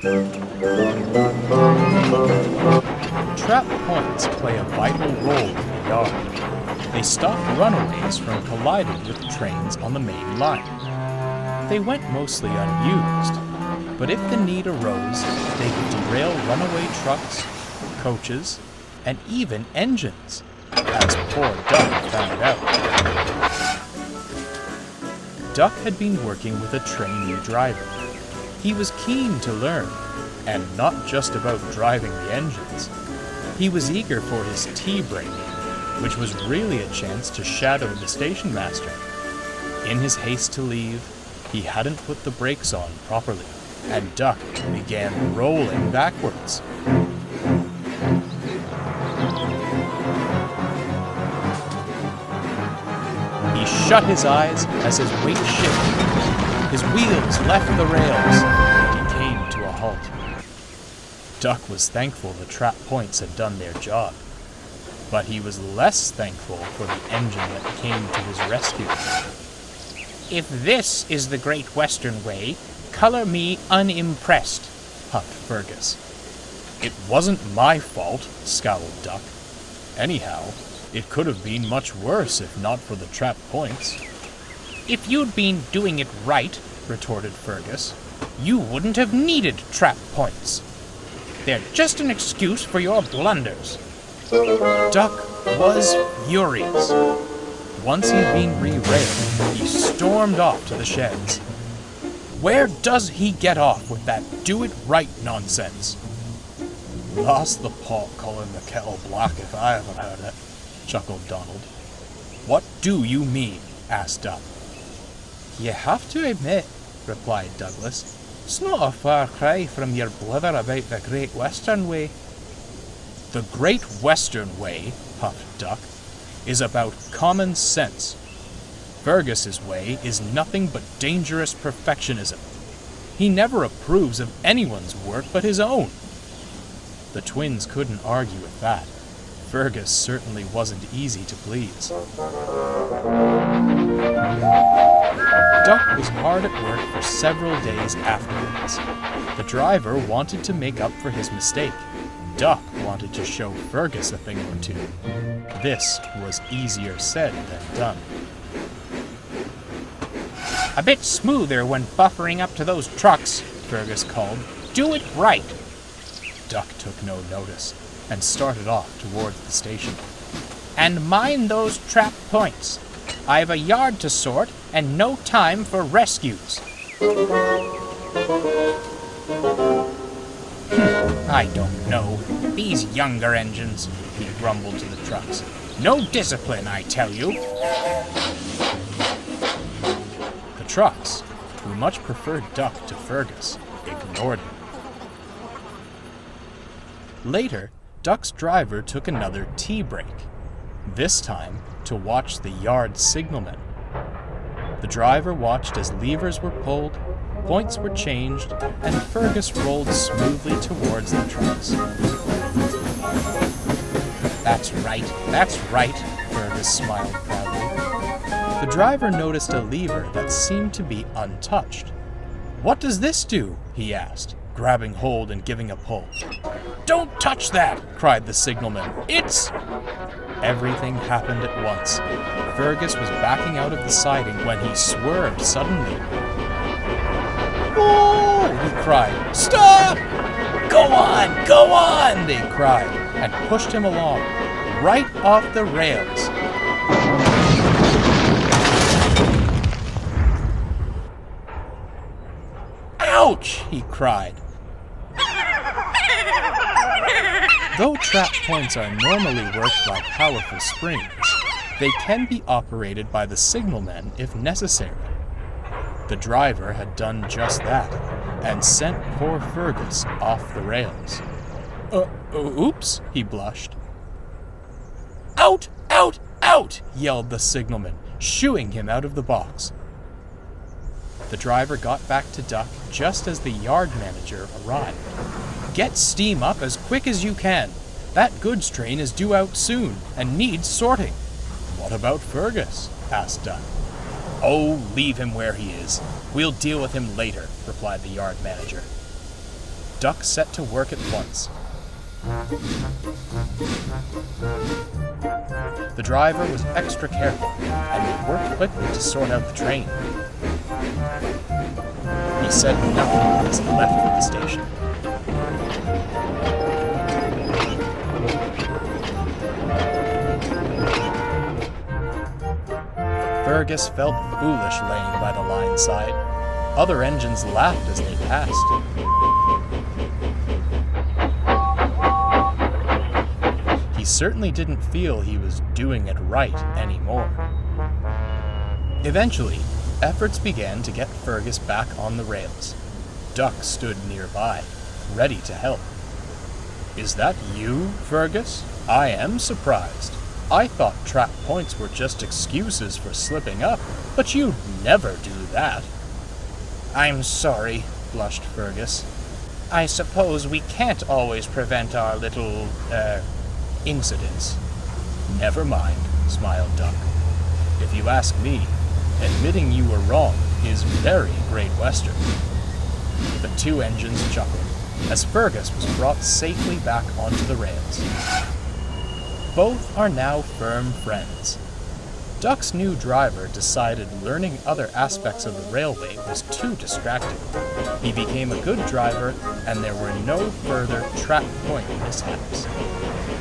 Trap points play a vital role in the yard. They stop runaways from colliding with trains on the main line. They went mostly unused, but if the need arose, they could derail runaway trucks, coaches, and even engines, as poor Duck found out. Duck had been working with a trainee driver. He was keen to learn, and not just about driving the engines. He was eager for his tea break, which was really a chance to shadow the station master. In his haste to leave, he hadn't put the brakes on properly, and Duck began rolling backwards. He shut his eyes as his weight shifted. His wheels left the rails, and he came to a halt. Duck was thankful the trap points had done their job, but he was less thankful for the engine that came to his rescue. If this is the Great Western Way, color me unimpressed, huffed Fergus. It wasn't my fault, scowled Duck. Anyhow, it could have been much worse if not for the trap points. If you'd been doing it right, retorted Fergus, you wouldn't have needed trap points. They're just an excuse for your blunders. Duck was furious. Once he'd been re-railed, he stormed off to the sheds. Where does he get off with that do-it-right nonsense? Lost the pot calling the kettle black if I ever heard it, chuckled Donald. What do you mean? Asked Duck. You have to admit, replied Douglas, it's not a far cry from your blither about the Great Western Way. The Great Western Way, puffed Duck, is about common sense. Fergus's way is nothing but dangerous perfectionism. He never approves of anyone's work but his own. The twins couldn't argue with that. Fergus certainly wasn't easy to please. Duck was hard at work for several days afterwards. The driver wanted to make up for his mistake. Duck wanted to show Fergus a thing or two. This was easier said than done. A bit smoother when buffering up to those trucks, Fergus called. Do it right. Duck took no notice and started off towards the station. And mind those trap points. I've a yard to sort and no time for rescues. I don't know. These younger engines, he grumbled to the trucks. No discipline, I tell you. The trucks, who much preferred Duck to Fergus, ignored him. Later, Duck's driver took another tea break, this time to watch the yard signalman. The driver watched as levers were pulled, points were changed, and Fergus rolled smoothly towards the trucks. That's right, Fergus smiled proudly. The driver noticed a lever that seemed to be untouched. What does this do? He asked, grabbing hold and giving a pull. Don't touch that! Cried the signalman. It's... Everything happened at once. Fergus was backing out of the siding when he swerved suddenly. "Whoa!" he cried. "Stop! Go on!" they cried, and pushed him along, right off the rails. "Ouch!" he cried. Though trap points are normally worked by powerful springs, they can be operated by the signalman if necessary. The driver had done just that, and sent poor Fergus off the rails. Oops, he blushed. Out! Out! Out! Yelled the signalman, shooing him out of the box. The driver got back to Duck just as the yard manager arrived. Get steam up as quick as you can. That goods train is due out soon and needs sorting. What about Fergus? Asked Duck. Oh, leave him where he is. We'll deal with him later, replied the yard manager. Duck set to work at once. The driver was extra careful, and he worked quickly to sort out the train. He said nothing as he left for the station. Fergus felt foolish laying by the line side. Other engines laughed as they passed. He certainly didn't feel he was doing it right anymore. Eventually, efforts began to get Fergus back on the rails. Duck stood nearby, ready to help. "Is that you, Fergus? I am surprised. I thought trap points were just excuses for slipping up, but you'd never do that." I'm sorry, blushed Fergus. I suppose we can't always prevent our little, incidents. "Never mind," smiled Duck. "If you ask me, admitting you were wrong is very Great Western." The two engines chuckled as Fergus was brought safely back onto the rails. Both are now firm friends. Duck's new driver decided learning other aspects of the railway was too distracting. He became a good driver, and there were no further trap point mishaps.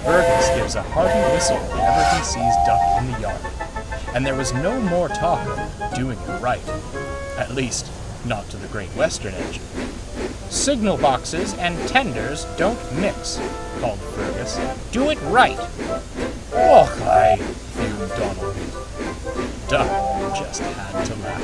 Fergus gives a hearty whistle whenever he sees Duck in the yard, and there was no more talk of doing it right. At least, not to the Great Western engine. Signal boxes and tenders don't mix, called Fergus. Do it right. "Och, aye," fumed Donald. Duck just had to laugh.